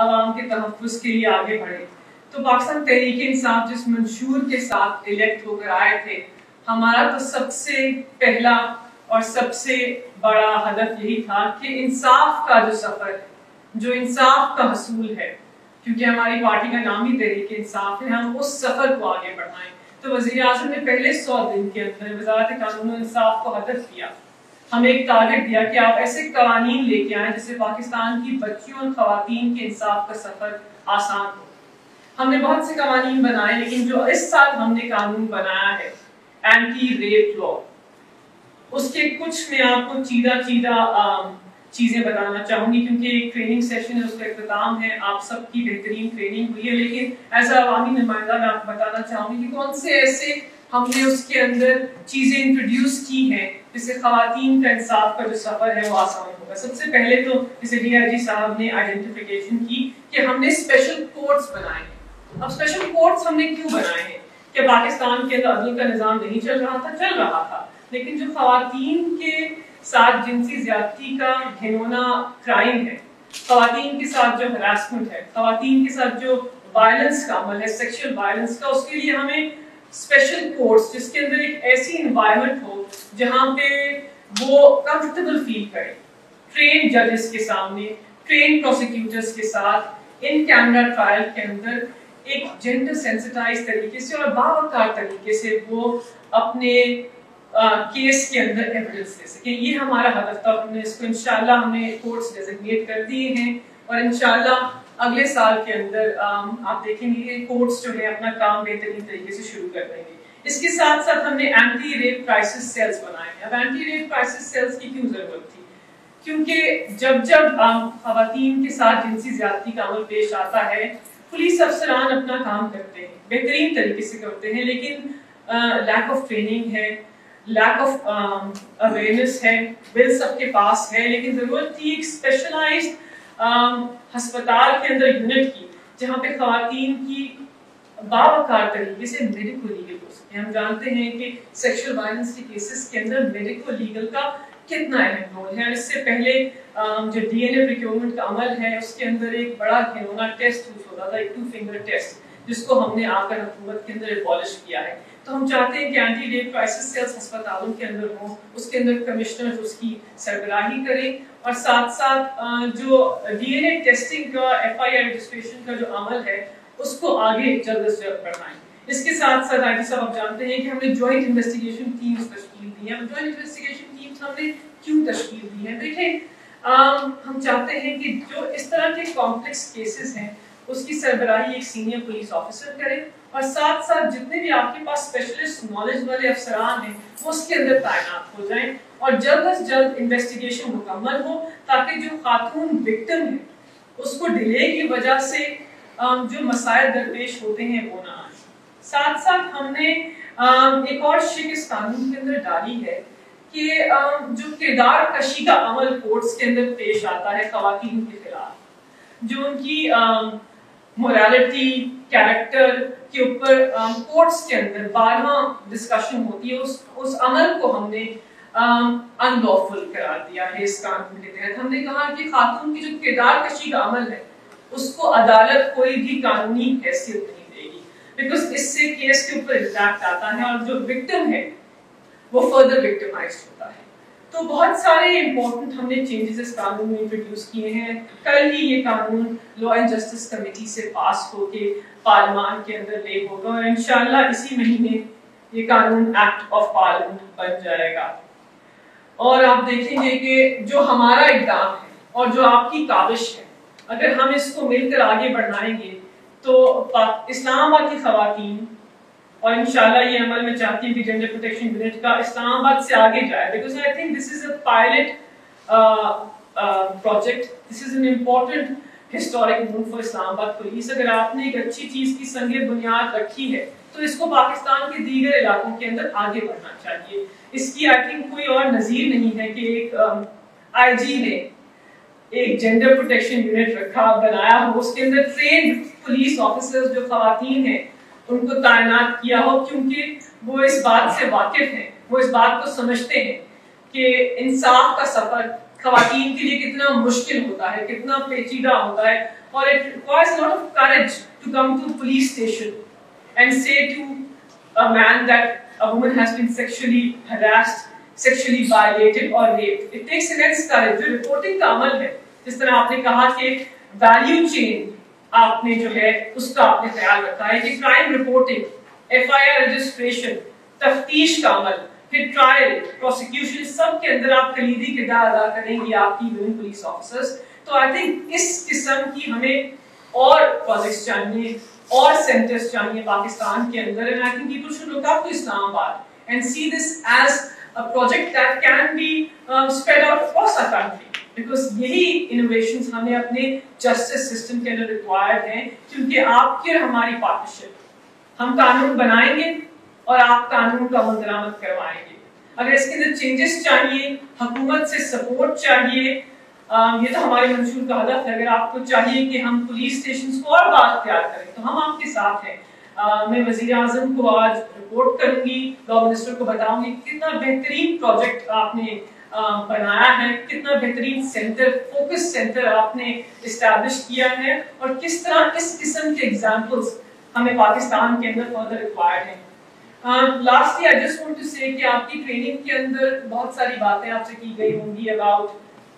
عوام کے تحفظ کے لیے آگے بڑھے. تو پاکستان تحریک انصاف جس منشور کے ساتھ الیکٹ ہو کر آئے تھے، ہمارا تو سب سے پہلا اور سب سے بڑا ہدف یہی تھا کہ انصاف کا جو سفر ہے، جو انصاف کا حصول ہے، کیونکہ ہماری پارٹی کا نام ہی تحریک انصاف ہے، ہم اس سفر کو آگے بڑھائیں. تو وزیر اعظم نے پہلے 100 دن کے اندر وزارت قانون و انصاف کو ہدف کیا، ہمیں ایک ٹارگٹ دیا کہ آپ ایسے قوانین لے کے آئیں جس سے پاکستان کی بچیوں اور خواتین کے انصاف کا سفر آسان ہو. ہم نے بہت سے قوانین بنائے، لیکن جو اس سال ہم نے قانون بنایا ہے اینٹی ریپ لا، اس کے کچھ میں آپ کو چیزیں بتانا چاہوں گی، کیونکہ ایک ٹریننگ سیشن ہے، اس کا اختتام ہے، آپ سب کی بہترین ٹریننگ ہوئی ہے. لیکن ایز اے عوامی نمائندہ میں آپ کو بتانا چاہوں گی کہ کون سے ایسے ہم نے اس کے اندر چیزیں انٹروڈیوس کی ہیں جس سے خواتین کا انصاف کا جو سفر ہے وہ آسان ہوگا. سب سے پہلے تو جسے ڈی آئی جی صاحب نے آئیڈینٹیفیکیشن کی کہ ہم نے اسپیشل کورٹس بنائے ہیں. اب اسپیشل کورٹس ہم نے کیوں بنائے ہیں؟ کہ پاکستان کے اندر عدل کا نظام نہیں چل رہا تھا، لیکن جو خواتین کے ساتھ جنسی زیادتی کا گھنونا کرائم ہے، خواتین کے ساتھ جو ہراسمنٹ ہے، خواتین کے ساتھ جو وائلنس کا عمل ہے، سیکشل وائلنس کا، اس کے لیے ہمیں اسپیشل کورٹس جس کے اندر ایک ایسی انوائرمنٹ ہو جہاں پہ وہ کمفرٹیبل فیل کرے، ٹرین ججز کے سامنے، ٹرین پروسیکیوٹرز کے ساتھ، ان کیمرا ٹرائل کے اندر ایک جینڈر سینسٹائز طریقے سے اور باوقار طریقے سے وہ اپنے کیس کے اندر ایویڈنس دے سکیں. یہ ہمارا ہدف تھا. ہم نے اس کو انشاءاللہ ہم نے کورٹس ڈیزگنیٹ کر دیے ہیں، اور انشاءاللہ اگلے سال کے اندر آپ دیکھیں گے کہ کورٹس جو ہے اپنا کام بہترین طریقے سے شروع کر دیں گے. اس کے ساتھ ساتھ ہم نے اینٹی ریپ کرائسس سیلز بنائے ہیں. اب اینٹی ریپ کرائسس سیلز کی کیوں ضرورت تھی؟ کیونکہ جب خواتین کے ساتھ جنسی زیادتی کا عمل پیش آتا ہے، پولیس افسران اپنا کام کرتے ہیں، بہترین طریقے سے کرتے ہیں، لیکن لیک آف ٹریننگ ہے، لیک آف اویئرنیس ہے. بل سب کے پاس ہے، لیکن ضرورت تھی ایک اسپیشلائزڈ ہسپتال کے اندر یونٹ کی جہاں پہ خواتین کی باوقار طریقے سے میڈیکو لیگل ہو سکے. ہم جانتے ہیں کہ سیکشل وائلنس کے کیسز کے اندر میڈیکو لیگل کا کتنا اہم رول ہے. اور اس سے پہلے جو ڈی این اے پریکیورمنٹ کا عمل ہے، اس کے اندر ایک بڑا گھنونا ٹیسٹ یوز ہوتا تھا، ایک 2 فنگر ٹیسٹ، جس کو ہم نے آ کر حکومت کے اندر ایبالش کیا ہے. تو ہم چاہتے ہیں کہ اینٹی ریپ کرائسس سیلز ہسپتالوں کے اندر ہوں، اس کے اندر کمشنر اس کی سربراہی کریں، اور ساتھ ساتھ جو ڈی این اے ٹیسٹنگ کا ایف آئی آر رجسٹریشن کا جو عمل ہے اس کو آگے جلد از جلد بڑھائیں. اس کے ساتھ ساتھ آئی جی صاحب آپ جانتے ہیں کہ ہم نے جوائنٹ انویسٹیگیشن ٹیمز تشکیل دی ہیں. جوائنٹ انویسٹیگیشن ٹیمز ہم نے کیوں تشکیل دی ہیں؟ دیکھیں، ہم چاہتے ہیں کہ جو اس طرح کے کمپلیکس کیسز ہیں اس کی سربراہی ایک سینئر پولیس آفیسر کرے، اور ساتھ ساتھ جتنے بھی آپ کے پاس اسپیشلسٹ نالج والے افسران ہیں وہ اس کے اندر تعینات ہو جائیں، اور جلد از جلد انویسٹیگیشن مکمل ہو، تاکہ جو خاتون وکٹم ہے اس کو ڈیلے کی وجہ سے جو مسائل درپیش ہوتے ہیں وہ نہ آئیں. ساتھ ساتھ ہم نے ایک اور شک اس قانون کے اندر ڈالی ہے کہ جو کردار کشی کا عمل کورٹس کے اندر پیش آتا ہے خواتین کے خلاف، جو ان کی موریلٹی، کیریکٹر کے اوپر کورٹس کے اندر بارہا ڈسکشن ہوتی ہے، اس عمل کو ہم نے ان لافل قرار دیا ہے. اس قانون کے تحت ہم نے کہا کہ خاتون کی جو کردار کشی کا عمل ہے اس کو عدالت کوئی بھی قانونی حیثیت نہیں دے گی، بیکاز اس سے کیس کے اوپر امپیکٹ آتا ہے اور جو وکٹم ہے وہ فردر وکٹمائزڈ ہوتا ہے. تو بہت سارے امپورٹنٹ ہم نے چینجز اس قانون میں انٹروڈیوس کیے ہیں. کل ہی یہ قانون لا اینڈ جسٹس کمیٹی سے پاس ہو کے پارلیمان کے اندر لے ہوگا، اور انشاءاللہ اسی مہینے یہ قانون ایکٹ آف پارلیمنٹ بن جائے گا. اور آپ دیکھیں گے کہ جو ہمارا اقدام ہے اور جو آپ کی کاوش ہے، اگر ہم اس کو مل کر آگے بڑھائیں گے تو اسلام آباد کی خواتین، اور انشاءاللہ یہ عمل میں چاہتی ہوں کہ جنڈر پروٹیکشن یونٹ کا اسلام آباد سے آگے جائے، because I think this is a pilot project, this is an important historic move for Islamabad police. اگر آپ نے ایک اچھی چیز کی سنگ بنیاد رکھی ہے تو اس کو پاکستان کے دیگر علاقوں کے اندر آگے بڑھنا چاہیے. اس کی آئی تھنک کوئی اور نظیر نہیں ہے کہ ایک آئی جی نے ایک جینڈر پروٹیکشن یونٹ رکھا، بنایا ہو، اس کے اندر ٹرینڈ پولیس آفیسرز جو خواتین ہیں ان کو تعینات کیا ہو، کیونکہ وہ اس بات سے واقف ہیں، وہ اس بات کو سمجھتے ہیں کہ انصاف کا سفر خواتین کے لیے کتنا مشکل ہوتا ہے, کتنا پیچیدہ ہوتا ہے, اور it requires a lot of courage to come to a police station and say to a man that a woman has been sexually harassed, sexually violated or raped. It takes immense courage. جو reporting کا عمل ہے, جس طرح آپ نے کہا کہ value chain آپ نے جو ہے اس کا آپ نے خیال رکھا ہے کہ crime reporting, FIR registration, تفتیش کا عمل, پھر ٹرائل, پروسیکیوشن, سب کے اندر آپ کلیدی کردار ادا کریں گی آپ کی ویمن پولیس آفیسرز. تو آئی تھنک اس قسم کی ہمیں اور پروجیکٹس چاہیے اور سینٹرز چاہیے پاکستان کے اندر. And I think people should look up to Islamabad and see this is a project that can be spread out across our country, because یہی innovations ہمیں اپنے justice system کے اندر required ہیں, کیونکہ آپ کی اور ہماری partnership, ہم قانون بنائیں گے اور آپ قانون کا عمل درآمد کروائیں گے. اگر اس کے اندر چینجز چاہیے, حکومت سے سپورٹ چاہیے, یہ تو ہمارے منشور کا ہدف ہے. اگر آپ کو چاہیے کہ ہم پولیس اسٹیشنز کو اور بات تیار کریں تو ہم آپ کے ساتھ ہیں. میں وزیر اعظم کو آج رپورٹ کروں گی, لا منسٹر کو بتاؤں گی کتنا بہترین پروجیکٹ آپ نے بنایا ہے, کتنا بہترین سینٹر, فوکس سینٹر آپ نے اسٹیبلش کیا ہے, اور کس طرح اس قسم کے ایگزامپلس ہمیں پاکستان کے اندر فردر ریکوائرڈ ہیں. Lastly, I just want to say کہ آپ کی ٹریننگ کے اندر بہت ساری باتیں آپ سے کی گئی ہوں گی about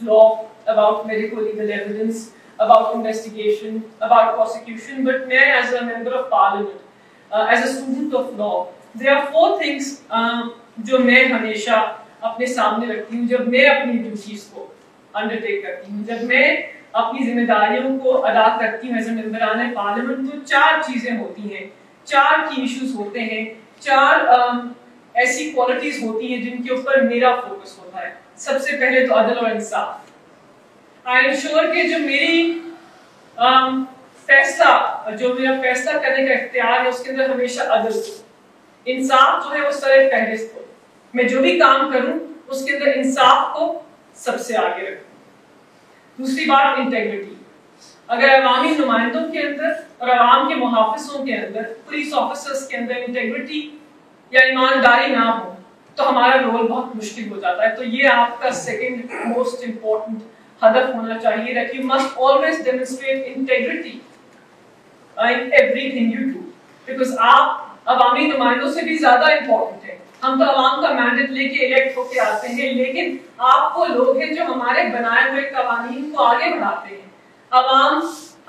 law, about medical legal evidence, about investigation, about prosecution, but میں as a member of parliament, as a student of law, there are 4 things جو میں ہمیشہ اپنے سامنے رکھتی ہوں جب میں اپنی ڈیوٹیز کو انڈرٹیک کرتی ہوں, جب میں اپنی ذمہ داریوں کو ادا کرتی ہوں ایز اے ممبران پارلیمنٹ. تو 4 چیزیں ہوتی ہیں, 4 کی ایشوز ہوتے ہیں, 4 ایسی کوالٹیز ہوتی ہیں جن کے اوپر میرا فوکس ہوتا ہے. سب سے پہلے تو عدل اور انصاف. آئی ایم شیور کہ جو میری جو میرا فیصلہ کرنے کا اختیار ہے اس کے اندر ہمیشہ عدل, انصاف جو ہے وہ سر فہرست ہو. میں جو بھی کام کروں اس کے اندر انصاف کو سب سے آگے رکھوں. دوسری بات انٹیگریٹی. اگر عوامی نمائندوں کے اندر اور عوام کے محافظوں کے اندر, پولیس آفیسرز کے اندر انٹیگریٹی یا ایمانداری نہ ہو تو ہمارا رول بہت مشکل ہو جاتا ہے. تو یہ آپ کا سیکنڈ موسٹ امپورٹنٹ ہدف ہونا چاہیے that you must always demonstrate integrity in everything you do, because آپ عوامی نمائندوں سے بھی زیادہ امپورٹنٹ ہیں. ہم تو عوام کا مینڈیٹ لے کے الیکٹ ہو کے آتے ہیں, لیکن آپ وہ لوگ ہیں جو ہمارے بنائے ہوئے قوانین کو آگے بڑھاتے ہیں. عوام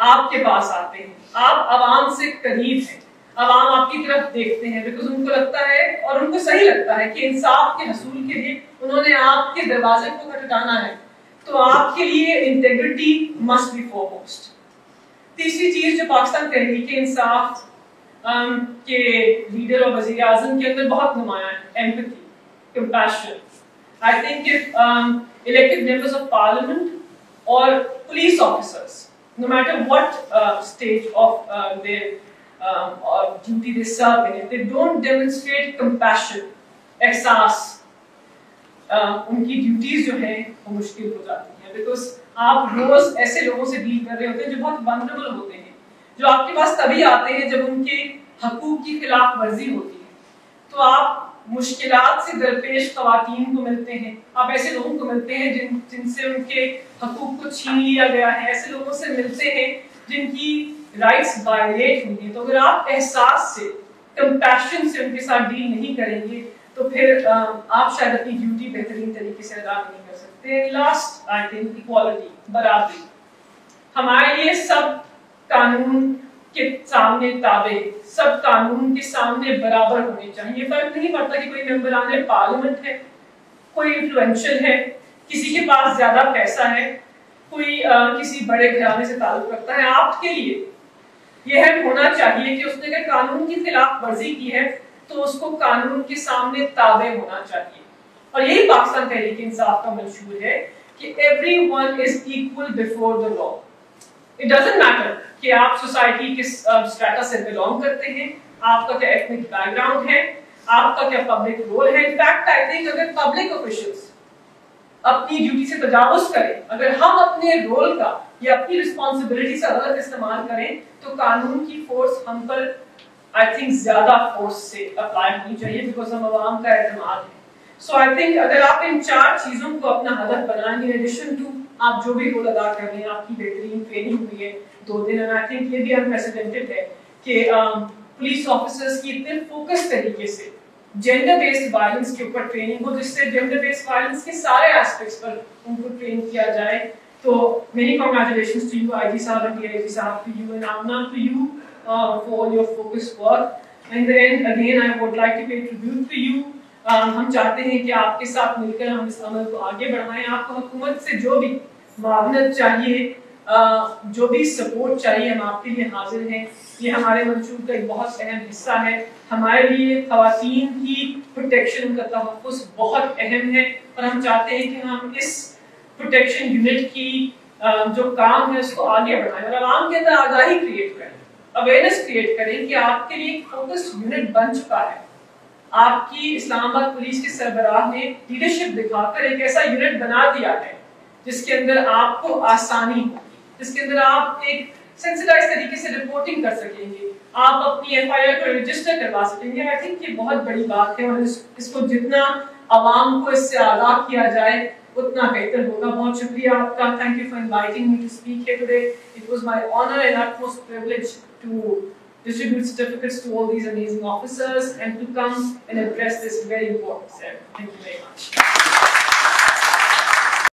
آپ کے پاس آتے ہیں, آپ عوام سے قریب ہیں, عوام آپ کی طرف دیکھتے ہیں, بیکاز ان کو لگتا ہے اور ان کو صحیح لگتا ہے کہ انصاف کے حصول کے لیے انہوں نے آپ کے دروازے کو کھٹکھٹانا ہے. تو آپ کے لیے انٹیگریٹی مسٹ بی فورموسٹ. تیسری چیز جو پاکستان تحریک انصاف کے لیڈر اور وزیر اعظم کے اندر بہت نمایاں ہے, empathy, compassion. I think if elected members of parliament or police officers, no matter what stage of their duty they serve in, if they don't demonstrate compassion, احساس, ان کی ڈیوٹیز جو ہیں وہ مشکل ہو جاتی ہیں. بیکاز آپ روز ایسے لوگوں سے ڈیل کر رہے ہوتے ہیں جو بہت ونربل ہوتے ہیں, جو آپ کے پاس تبھی آتے ہیں جب ان کے حقوق کی خلاف ورزی ہوتی ہے. تو آپ مشکلات سے درپیش خواتین کو ملتے ہیں, آپ ایسے لوگوں کو ملتے ہیں جن سے ان کے حقوق کو چھین لیا گیا ہے, ایسے لوگوں سے ملتے ہیں جن کی رائٹس وائلیٹ ہوئی ہیں. تو اگر آپ احساس سے, کمپیشن سے ان کے ساتھ ڈیل نہیں کریں گے تو پھر آپ شاید اپنی ڈیوٹی بہترین طریقے سے ادا نہیں کر سکتے. لاسٹ آئی تھنک ایکوالٹی, برابری. ہمارے لیے سب قانون کے سامنے تابع, سب قانون کے سامنے برابر ہونے چاہیے. فرق نہیں پڑتا کہ کوئی ممبران پارلیمنٹ ہے, کوئی انفلوئنشل ہے, کسی کے پاس زیادہ پیسہ ہے, کوئی کسی بڑے گھرانے سے تعلق رکھتا ہے. آپ کے لیے یہ ہے ہونا چاہیے کہ اس نے اگر قانون کی خلاف ورزی کی ہے تو اس کو قانون کے سامنے تابع ہونا چاہیے. اور یہی پاکستان تحریک انصاف کا منشور ہے کہ everyone is equal before the law. It doesn't matter کہ آپ سوسائٹی کس اسٹیٹس سے بلونگ کرتے ہیں, آپ کا کیا ایتھنک بیک گراؤنڈ ہے, آپ کا کیا پبلک رول ہے. انفیکٹ آئی تھنک اگر پبلک آفیشلس اپنی ڈیوٹی سے تجاوز کریں, اگر ہم اپنے رول کا یا اپنی رسپانسبلٹی سے غلط استعمال کریں تو قانون کی فورس ہم پر آئی تھنک زیادہ فورس سے اپلائی ہونی چاہیے, بیکاز ہم عوام کا اعتماد ہے. So I think اگر آپ ان 4 چیزوں کو اپنا ہدف بنائیں گے, in addition to آپ جو بھی رول ادا کر رہے ہیں, آپ کی بہترین ٹریننگ ہوئی ہے 2 دن, and I think یہ بھی unprecedented ہے کہ پولیس آفیسرز کی اتنے فوکس طریقے سے جینڈر بیسڈ وائلنس کے اوپر ٹریننگ ہو, جس سے جینڈر بیسڈ وائلنس کے سارے ایسپیکٹس پر ان کو ٹرین کیا جائے. تو میری congratulations to you, IG صاحب and DIG صاحب, to you and Amna, to you for all your focused work. And then again I would like to pay tribute to you. ہم چاہتے ہیں کہ آپ کے ساتھ مل کر ہم اس عمل کو آگے بڑھائیں. آپ کو حکومت سے جو بھی معاونت چاہیے, جو بھی سپورٹ چاہیے, ہم آپ کے لیے حاضر ہیں. یہ ہمارے منشور کا ایک بہت اہم حصہ ہے. ہمارے لیے خواتین کی پروٹیکشن, ان کا تحفظ بہت اہم ہے, اور ہم چاہتے ہیں کہ ہم اس پروٹیکشن یونٹ کی جو کام ہے اس کو آگے بڑھائیں اور عوام کے اندر آگاہی کریٹ کریں, اویئرنیس کریٹ کریں کہ آپ کے لیے ایک فوکس یونٹ بن چکا ہے. آپ کی اسلام آباد پولیس کے سربراہ نے لیڈرشپ دکھا کر ایک ایسا یونٹ بنا دیا ہے جس کے اندر آپ کو آسانی ہوگی, جس کے اندر آپ ایک سینسٹائز طریقے سے رپورٹنگ کر سکیں گے, آپ اپنی FIR کو رجسٹر کروا سکیں گے. آئی تھنک یہ بہت بڑی بات ہے, اور اس کو جتنا عوام کو اس سے آگاہ کیا جائے اتنا بہتر ہوگا. بہت شکریہ آپ کا. Thank you for inviting me to speak here today. It was my honour and utmost privilege to distribute certificates to all these amazing officers and to come and address this very important ceremony. Thank you very much.